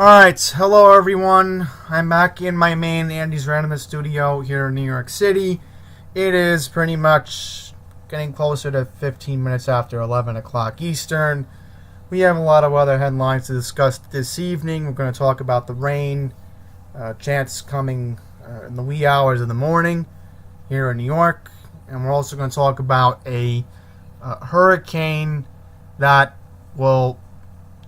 Alright, hello everyone. I'm back in my main Andy's Randomness studio here in New York City. It is pretty much getting closer to 15 minutes after 11 o'clock Eastern. We have a lot of other headlines to discuss this evening. We're going to talk about the rain, chance coming in the wee hours of the morning here in New York. And we're also going to talk about a hurricane that will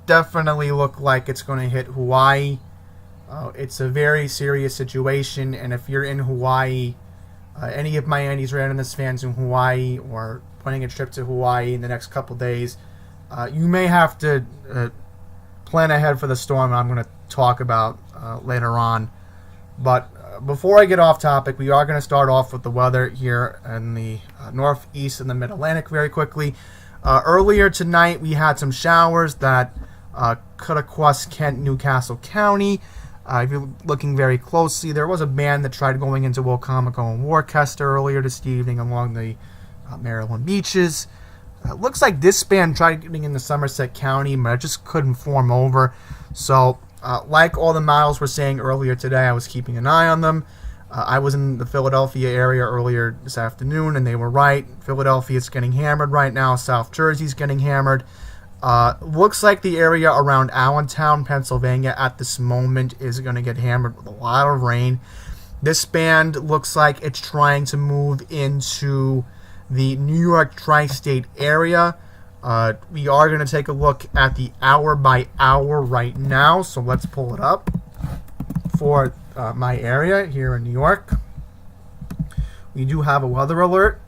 definitely look like it's going to hit Hawaii. It's a very serious situation, and if you're in Hawaii, any of my Andy's Randomness fans in Hawaii or planning a trip to Hawaii in the next couple days, you may have to plan ahead for the storm I'm going to talk about later on. But before I get off topic, we are going to start off with the weather here in the northeast and the mid-Atlantic very quickly. Earlier tonight, we had some showers that cut across Kent, Newcastle County. If you're looking very closely, there was a band that tried going into Wicomico and Worcester earlier this evening along the Maryland beaches. Looks like this band tried getting into Somerset County, but it just couldn't form over. So, like all the models were saying earlier today, I was keeping an eye on them. I was in the Philadelphia area earlier this afternoon, and they were right. Philadelphia's getting hammered right now. South Jersey's getting hammered. Looks like the area around Allentown, Pennsylvania at this moment is going to get hammered with a lot of rain. This band looks like it's trying to move into the New York tri-state area. We are going to take a look at the hour by hour right now, so let's pull it up for my area here in New York. We do have a weather alert.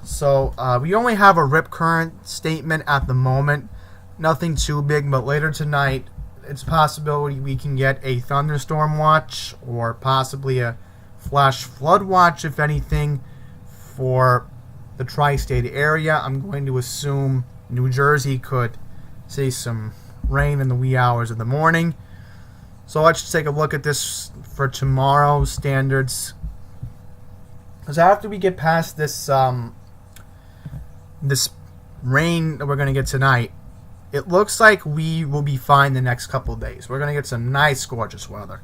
So we only have a rip current statement at the moment. Nothing too big, but later tonight, it's a possibility we can get a thunderstorm watch or possibly a flash flood watch, if anything, for the tri-state area. I'm going to assume New Jersey could see some rain in the wee hours of the morning. So let's just take a look at this for tomorrow's standards. Because after we get past this this rain that we're going to get tonight, it looks like we will be fine the next couple of days. We're going to get some nice, gorgeous weather.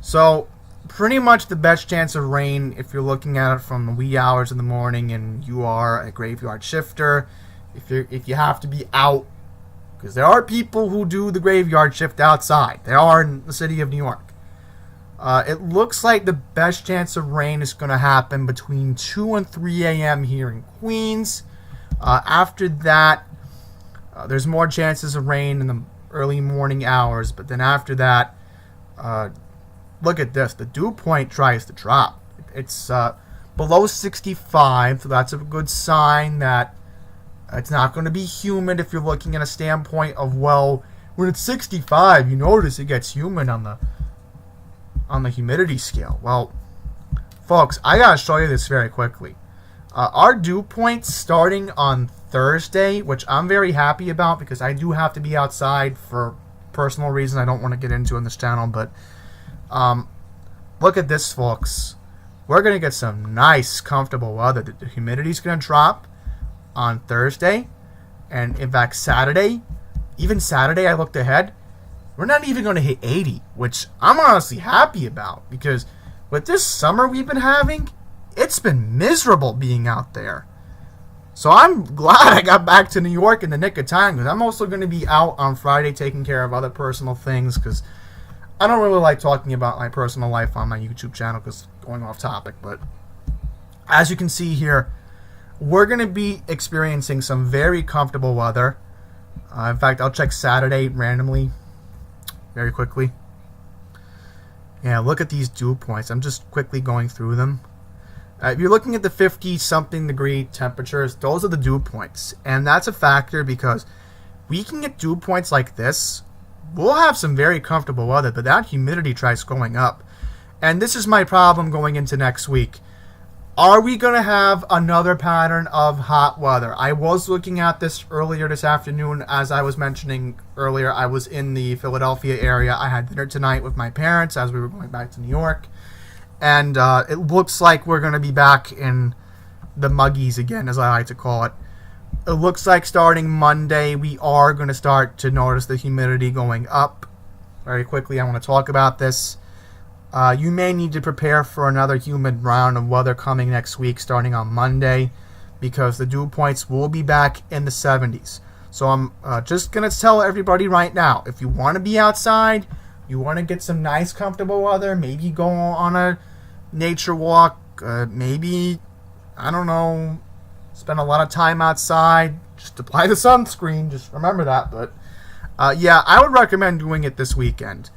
So, pretty much the best chance of rain if you're looking at it from the wee hours of the morning and you are a graveyard shifter, if you have to be out, because there are people who do the graveyard shift outside. They are in the city of New York. It looks like the best chance of rain is going to happen between 2 and 3 a.m. here in Queens. After that, there's more chances of rain in the early morning hours, but then after that, look at this. The dew point tries to drop. It's below 65, so that's a good sign that it's not going to be humid if you're looking at a standpoint of, well, when it's 65, you notice it gets humid on the humidity scale. Well, folks, I got to show you this very quickly. Our dew points starting on Thursday, which I'm very happy about because I do have to be outside for personal reasons I don't want to get into on this channel, but look at this, folks. We're going to get some nice, comfortable weather. The humidity's going to drop on Thursday, and in fact, Saturday, even Saturday, I looked ahead, we're not even going to hit 80, which I'm honestly happy about because with this summer we've been having, it's been miserable being out there. So I'm glad I got back to New York in the nick of time because I'm also going to be out on Friday taking care of other personal things because I don't really like talking about my personal life on my YouTube channel because going off topic. But as you can see here, we're going to be experiencing some very comfortable weather. In fact, I'll check Saturday randomly very quickly. Yeah, look at these dew points. I'm just quickly going through them. If you're looking at the 50-something degree temperatures, those are the dew points. And that's a factor because we can get dew points like this. We'll have some very comfortable weather, but that humidity tries going up. And this is my problem going into next week. Are we going to have another pattern of hot weather? I was looking at this earlier this afternoon. As I was mentioning earlier, I was in the Philadelphia area. I had dinner tonight with my parents as we were going back to New York. And it looks like we're going to be back in the muggies again, as I like to call it. It looks like starting Monday, we are going to start to notice the humidity going up. very quickly, I want to talk about this. You may need to prepare for another humid round of weather coming next week, starting on Monday, because the dew points will be back in the 70s. So I'm just going to tell everybody right now, if you want to be outside, you want to get some nice, comfortable weather, maybe go on a nature walk, maybe, I don't know, spend a lot of time outside, just apply the sunscreen, just remember that. But yeah, I would recommend doing it this weekend.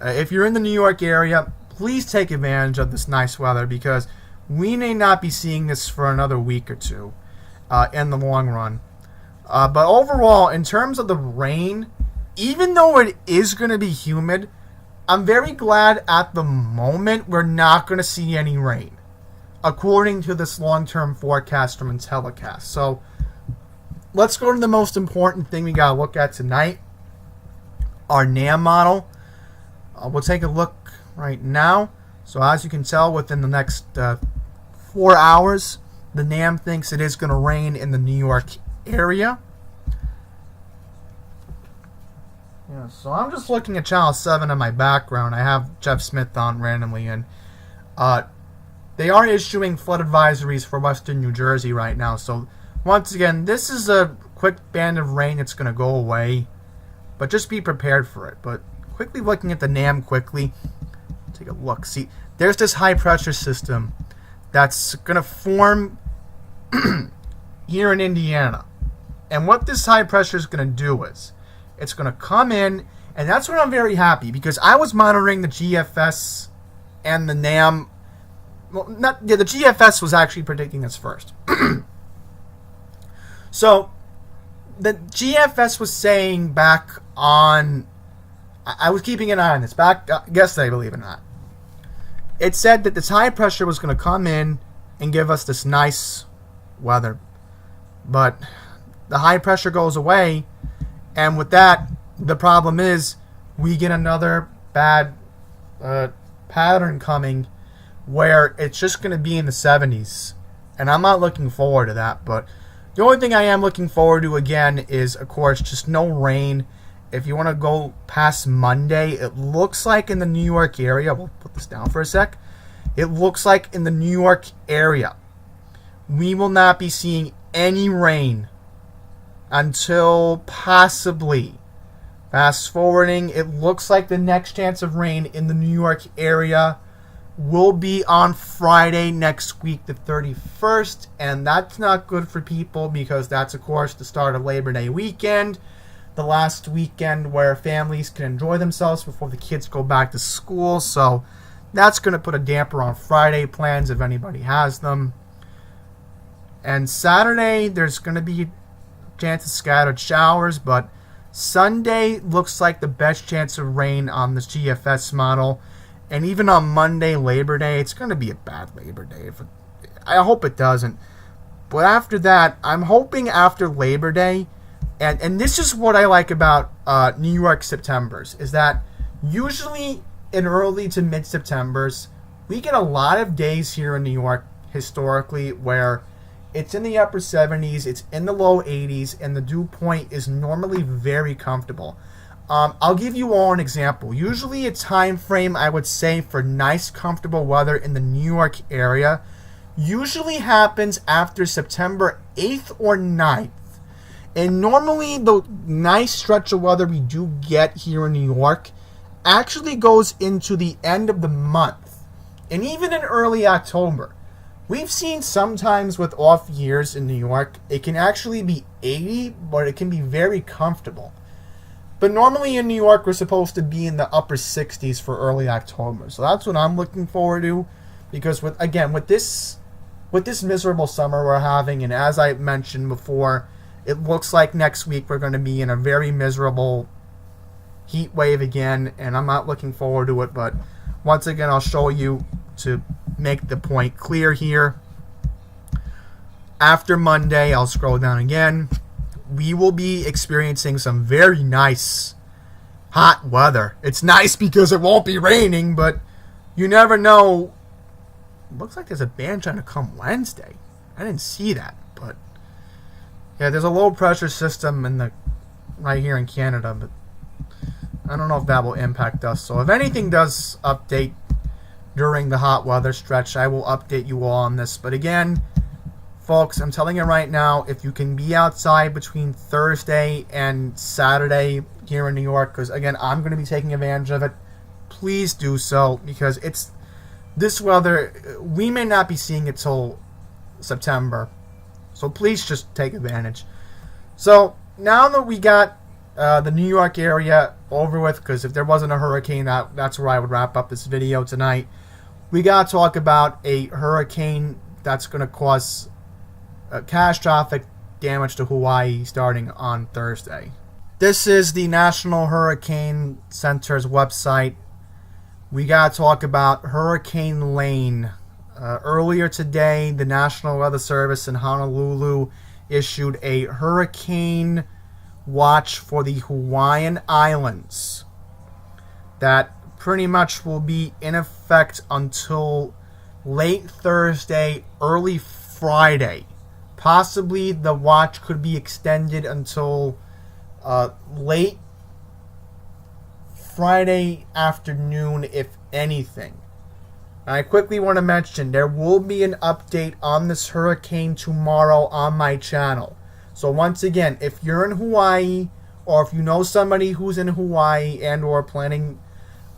If you're in the New York area, please take advantage of this nice weather, because we may not be seeing this for another week or two in the long run. But overall, in terms of the rain, even though it is going to be humid, I'm very glad at the moment we're not going to see any rain, according to this long-term forecast from Intellicast. So let's go to the most important thing we got to look at tonight, our NAM model. We'll take a look right now. So as you can tell, within the next 4 hours, the NAM thinks it is going to rain in the New York area. Yeah, so I'm just looking at Channel 7 in my background. I have Jeff Smith on randomly, and they are issuing flood advisories for western New Jersey right now. So once again, this is a quick band of rain that's going to go away, but just be prepared for it. But quickly looking at the NAM quickly, take a look. See, there's this high pressure system that's going to form here in Indiana. And what this high pressure is going to do is it's going to come in, and that's when I'm very happy, because I was monitoring the GFS and the NAM. Well, the GFS was actually predicting this first. So the GFS was saying back on, I was keeping an eye on this back yesterday, believe it or not. It said that this high pressure was going to come in and give us this nice weather. But the high pressure goes away, and with that, the problem is we get another bad pattern coming where it's just going to be in the 70s. And I'm not looking forward to that. But the only thing I am looking forward to, again, is, of course, just no rain. If you want to go past Monday, it looks like in the New York area, we'll put this down for a sec. It looks like in the New York area, we will not be seeing any rain until possibly, fast forwarding, it looks like the next chance of rain in the New York area will be on Friday next week, the 31st. And that's not good for people, because that's, of course, the start of Labor Day weekend. The last weekend where families can enjoy themselves before the kids go back to school. So that's going to put a damper on Friday plans if anybody has them. And Saturday, there's going to be a chance of scattered showers, but Sunday looks like the best chance of rain on this GFS model. And even on Monday, Labor Day, it's going to be a bad Labor Day. I hope it doesn't. But after that, I'm hoping after Labor Day, and this is what I like about New York Septembers, is that usually in early to mid-Septembers, we get a lot of days here in New York historically where it's in the upper 70s, it's in the low 80s, and the dew point is normally very comfortable. I'll give you all an example. Usually a time frame, I would say, for nice, comfortable weather in the New York area usually happens after September 8th or 9th. And normally the nice stretch of weather we do get here in New York actually goes into the end of the month. And even in early October. We've seen sometimes with off years in New York, it can actually be 80, but it can be very comfortable. But normally in New York, we're supposed to be in the upper 60s for early October. So that's what I'm looking forward to. Because with this miserable summer we're having, and as I mentioned before, it looks like next week we're going to be in a very miserable heat wave again, and I'm not looking forward to it. But once again, I'll show you to make the point clear here. After Monday, I'll scroll down again. We will be experiencing some very nice hot weather. It's nice because it won't be raining, but you never know. Looks like there's a band trying to come Wednesday. I didn't see that, but yeah, there's a low pressure system right here in Canada, but I don't know if that will impact us. So if anything does update during the hot weather stretch, I will update you all on this. But again, folks, I'm telling you right now, if you can be outside between Thursday and Saturday here in New York, because again, I'm going to be taking advantage of it, please do so, because it's this weather, we may not be seeing it till September. So please just take advantage. So now that we got the New York area over with, because if there wasn't a hurricane, that's where I would wrap up this video tonight. We got to talk about a hurricane that's going to cause catastrophic damage to Hawaii starting on Thursday. This is the National Hurricane Center's website. We got to talk about Hurricane Lane. Earlier today, the National Weather Service in Honolulu issued a hurricane watch for the Hawaiian Islands that pretty much will be in effect until late Thursday, early Friday. Possibly the watch could be extended until late Friday afternoon, if anything. I quickly want to mention there will be an update on this hurricane tomorrow on my channel. So once again, if you're in Hawaii, or if you know somebody who's in Hawaii and or planning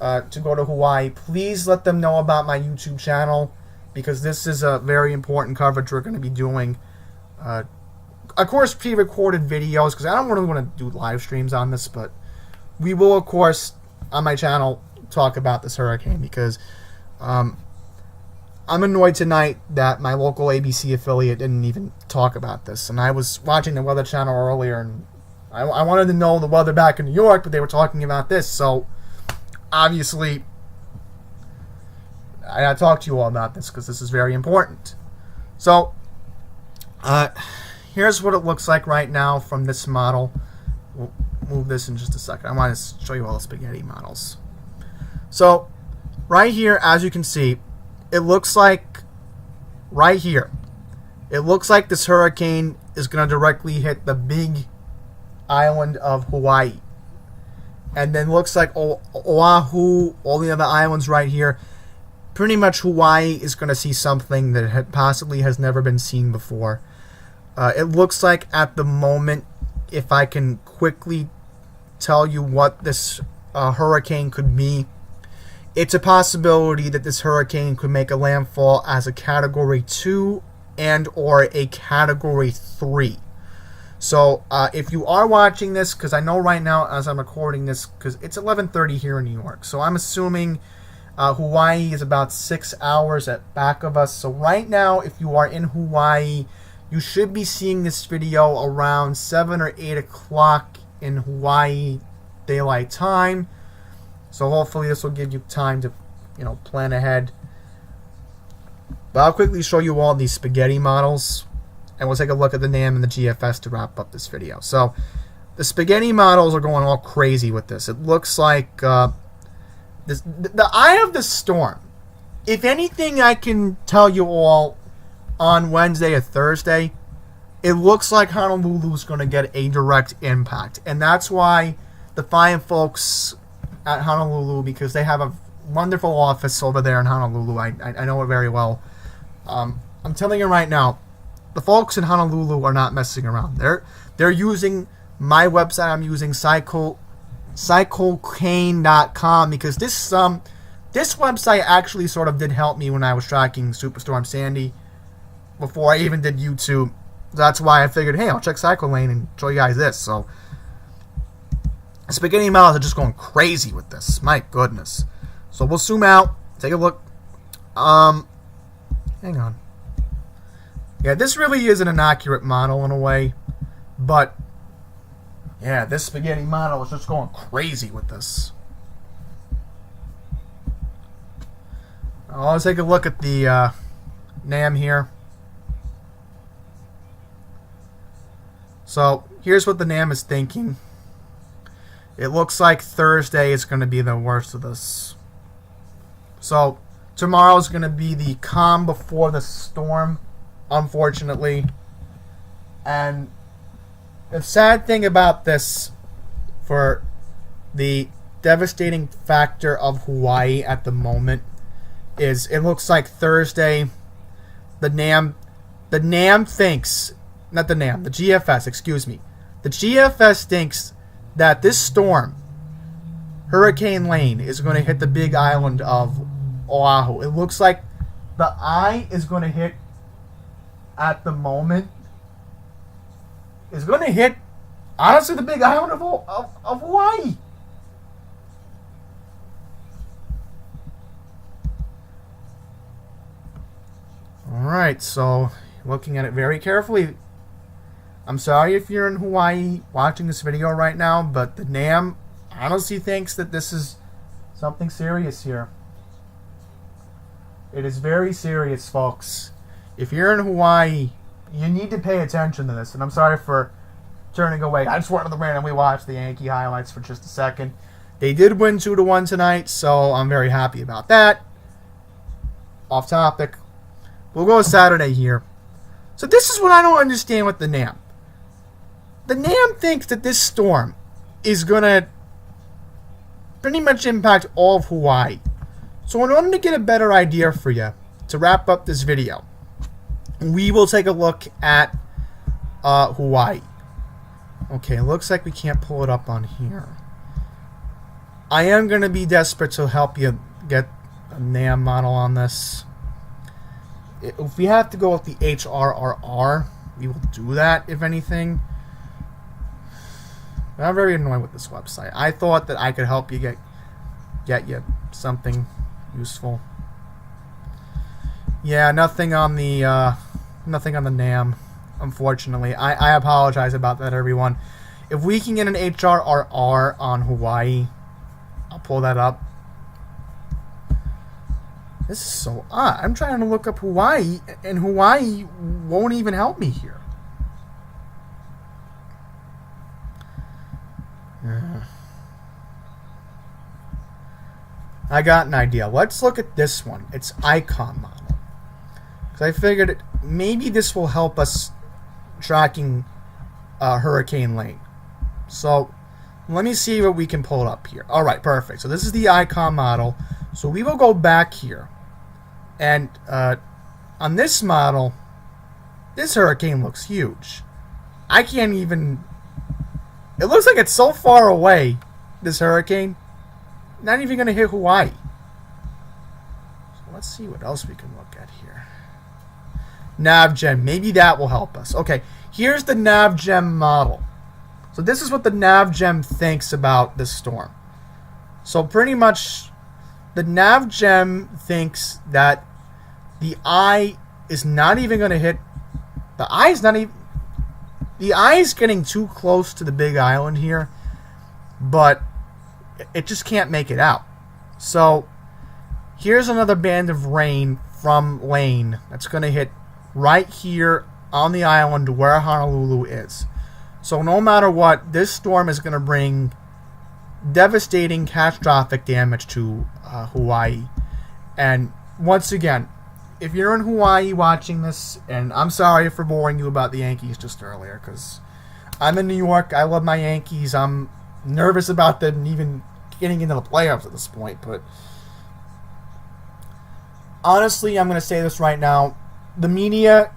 to go to Hawaii, please let them know about my YouTube channel, because this is a very important coverage we're going to be doing. Of course, pre-recorded videos, because I don't really want to do live streams on this, but we will, of course, on my channel, talk about this hurricane, because I'm annoyed tonight that my local ABC affiliate didn't even talk about this. And I was watching the Weather Channel earlier, and I wanted to know the weather back in New York, but they were talking about this. So, obviously, I gotta talk to you all about this, because this is very important. So, here's what it looks like right now from this model. We'll move this in just a second. I want to show you all the spaghetti models. So, right here, as you can see, it looks like, right here, it looks like this hurricane is going to directly hit the big island of Hawaii. And then looks like Oahu, all the other islands right here. Pretty much Hawaii is going to see something that possibly has never been seen before. It looks like at the moment, if I can quickly tell you what this hurricane could be, it's a possibility that this hurricane could make a landfall as a Category 2 and or a Category 3. So if you are watching this, because I know right now as I'm recording this, because it's 11:30 here in New York, so I'm assuming Hawaii is about 6 hours at back of us. So right now, if you are in Hawaii, you should be seeing this video around 7 or 8 o'clock in Hawaii Daylight Time. So hopefully this will give you time to, plan ahead. But I'll quickly show you all these spaghetti models, and we'll take a look at the NAM and the GFS to wrap up this video. So the spaghetti models are going all crazy with this. It looks like the eye of the storm. If anything, I can tell you all on Wednesday or Thursday, it looks like Honolulu is going to get a direct impact. And that's why the fine folks at Honolulu, because they have a wonderful office over there in Honolulu. I know it very well. I'm telling you right now, the folks in Honolulu are not messing around. They're using my website. I'm using cyclocane.com, because this website actually sort of did help me when I was tracking Superstorm Sandy before I even did YouTube. That's why I figured, hey, I'll check Cyclolane and show you guys this. So spaghetti models are just going crazy with this. My goodness. So we'll zoom out, take a look. Hang on. Yeah, this really is an inaccurate model in a way, but yeah, this spaghetti model is just going crazy with this. Let's take a look at the NAM here. So here's what the NAM is thinking. It looks like Thursday is going to be the worst of this. So tomorrow is going to be the calm before the storm, unfortunately. And the sad thing about this for the devastating factor of Hawaii at the moment is it looks like Thursday, the GFS, excuse me. The GFS thinks that this storm, Hurricane Lane, is going to hit the big island of Oahu. It looks like the eye is going to hit at the moment. Is going to hit, honestly, the big island of Hawaii. Alright, so looking at it very carefully. I'm sorry if you're in Hawaii watching this video right now, but the NAM honestly thinks that this is something serious here. It is very serious, folks. If you're in Hawaii, you need to pay attention to this. And I'm sorry for turning away. I just wanted to randomly watch the Yankee highlights for just a second. They did win 2-1 tonight, so I'm very happy about that. Off topic. We'll go Saturday here. So this is what I don't understand with the NAM. The NAM thinks that this storm is going to pretty much impact all of Hawaii. So in order to get a better idea for you, to wrap up this video, we will take a look at Hawaii. Okay, it looks like we can't pull it up on here. I am going to be desperate to help you get a NAM model on this. If we have to go with the HRRR, we will do that, if anything. But I'm very annoyed with this website. I thought that I could help you get you something useful. Yeah, nothing on the NAM, unfortunately. I apologize about that, everyone. If we can get an HRRR on Hawaii, I'll pull that up. This is so odd. I'm trying to look up Hawaii, and Hawaii won't even help me here. I got an idea. Let's look at this one. It's icon model. Because I figured maybe this will help us tracking Hurricane Lane. So let me see what we can pull up here. All right, perfect. So this is the icon model. So we will go back here. And on this model, this hurricane looks huge. I can't even... It looks like it's so far away, this hurricane. Not even going to hit Hawaii. So let's see what else we can look at here. NavGem. Maybe that will help us. Okay, here's the NavGem model. So this is what the NavGem thinks about this storm. So pretty much, the NavGem thinks that the eye is not even going to hit... The eye is getting too close to the big island here, but it just can't make it out. So here's another band of rain from Lane that's going to hit right here on the island where Honolulu is. So no matter what, this storm is going to bring devastating, catastrophic damage to Hawaii. And once again, if you're in Hawaii watching this, and I'm sorry for boring you about the Yankees just earlier, because I'm in New York, I love my Yankees, I'm nervous about them even getting into the playoffs at this point, but honestly, I'm going to say this right now, the media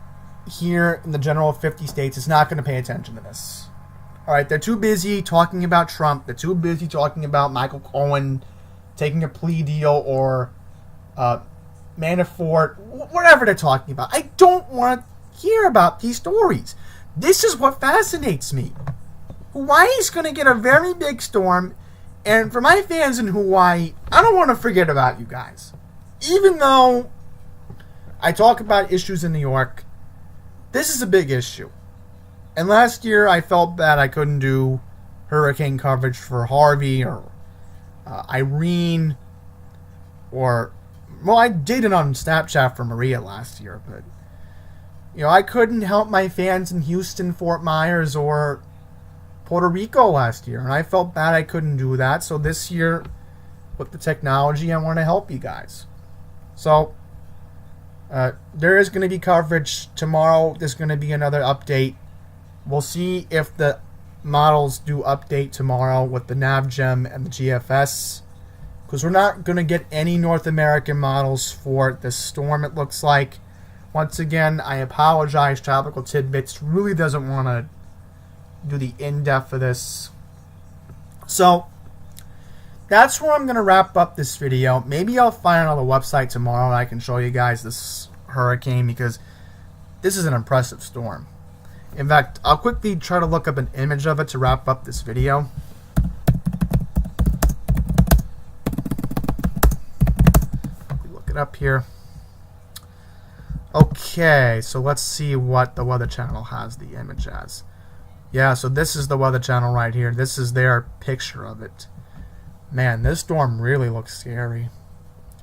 here in the general 50 states is not going to pay attention to this. Alright, they're too busy talking about Trump, they're too busy talking about Michael Cohen taking a plea deal, or Manafort, whatever they're talking about. I don't want to hear about these stories. This is what fascinates me. Hawaii's going to get a very big storm, and for my fans in Hawaii, I don't want to forget about you guys. Even though I talk about issues in New York, this is a big issue. And last year, I felt bad I couldn't do hurricane coverage for Harvey or Irene, or... Well, I did it on Snapchat for Maria last year, but, you know, I couldn't help my fans in Houston, Fort Myers, or Puerto Rico last year, and I felt bad I couldn't do that. So this year, with the technology, I want to help you guys. So, there is going to be coverage tomorrow. There's going to be another update. We'll see if the models do update tomorrow with the NavGem and the GFS, because we're not going to get any North American models for this storm, it looks like. Once again, I apologize. Tropical Tidbits really doesn't want to do the in-depth of this. So, that's where I'm going to wrap up this video. Maybe I'll find another website tomorrow and I can show you guys this hurricane, because this is an impressive storm. In fact, I'll quickly try to look up an image of it to wrap up this video. Look it up here. Okay, so let's see what the Weather Channel has the image as. Yeah, so this is the Weather Channel right here. This is their picture of it. Man, this storm really looks scary.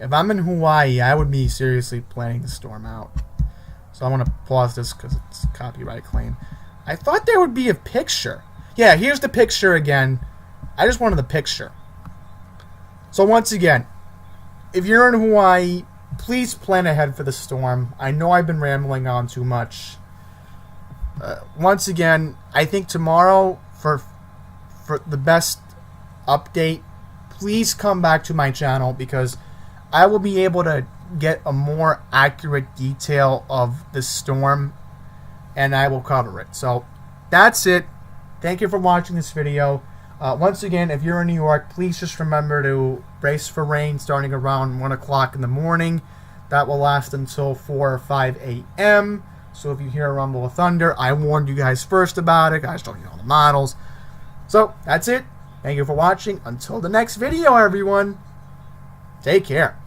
If I'm in Hawaii, I would be seriously planning the storm out. So I'm going to pause this because it's a copyright claim. I thought there would be a picture. Yeah, here's the picture again. I just wanted the picture. So once again, if you're in Hawaii, please plan ahead for the storm. I know I've been rambling on too much. Once again, I think tomorrow for the best update, please come back to my channel, because I will be able to get a more accurate detail of the storm and I will cover it. So that's it. Thank you for watching this video. Once again, if you're in New York, please just remember to brace for rain starting around 1 o'clock in the morning. That will last until 4 or 5 a.m. So if you hear a rumble of thunder, I warned you guys first about it. I showed you all the models. So that's it. Thank you for watching. Until the next video, everyone. Take care.